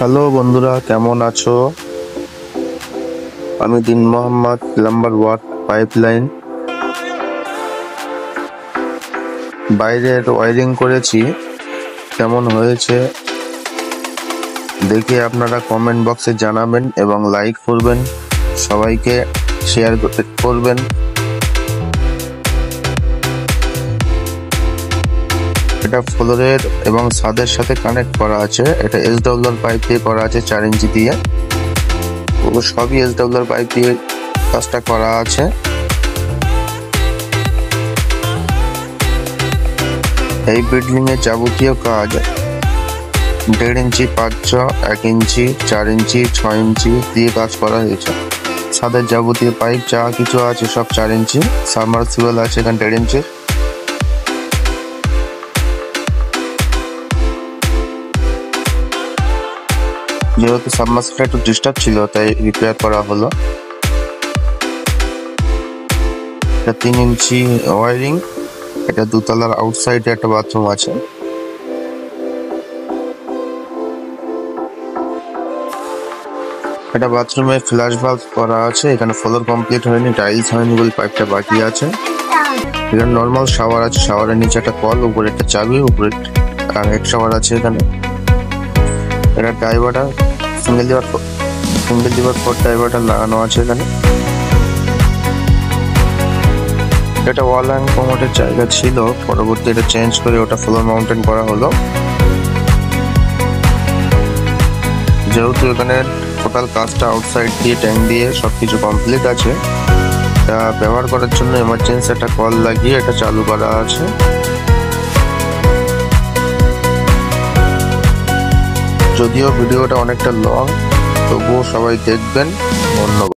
Hello বন্ধুরা, কেমন আছো? আমি দিন মোহাম্মদ, প্লাম্বার ওয়ার্ক পাইপলাইন। বাইরের ওয়ারিং করেছি, কেমন হয়েছে দেখে আপনারা কমেন্ট বক্সে জানাবেন এবং লাইক করবেন, সবাইকে শেয়ার করবেন। এটা ফ্লোরের এবং ছাদের সাথে কানেক্ট করা আছে। এটা SWR পাইপ দিয়ে করা আছে, 4 ইঞ্চি দিয়ে। সবই SWR পাইপ দিয়ে কাজটা করা আছে। এই বিল্ডিং এর যাবতীয় কাজ 1.5 ইঞ্চি, 5 1 ইঞ্চি, 4 ইঞ্চি, 6 ইঞ্চি দিয়ে কাজ করা হয়েছে। ছাদের যাবতীয় পাইপ যা কিছু আছে সব 4 ইঞ্চি। সাবমার্সিবল আছে এখানে 1.5 ইঞ্চি। যেহেতু সাবমার্সিবলটা একটু ডিস্টার্ব ছিল তাই রিপেয়ার করা হলো। এটা 3 ইঞ্চি ওয়ারিং। এটা দুতলার আউটসাইডে একটা বাথরুম আছে। এটা বাথরুমে ফ্ল্যাশ বাল্ব করা আছে। এখানে ফ্লোর কমপ্লিট হয়নি, টাইলস হয়নি বলে পাইপটা বাকি আছে। এখানে নর্মাল শাওয়ার আছে, শাওয়ারের নিচে একটা কল, উপরে একটা চাবি, উপরে হেড শাওয়ার আছে এখানে। এটা ডাইভারটা সিঙ্গেল লিভার ফোর ডাইভারটা লাগানো আছে এখানে। এটা ওয়াল হ্যাং কমোডের জায়গা ছিল, পরবর্তী এটা চেঞ্জ করে ওটা ফ্লোর মাউন্টেন করা হলো। যেহেতু এখানে টোটাল কাজটা আউটসাইড দিয়ে ট্যাঙ্ক দিয়ে সবকিছু কমপ্লিট আছে, তা ব্যবহার করার জন্য এমার্জেন্সি একটা কল লাগিয়ে এটা চালু করা আছে। যদিও ভিডিওটা অনেকটা লং, তবুও সবাই দেখবেন। ধন্যবাদ।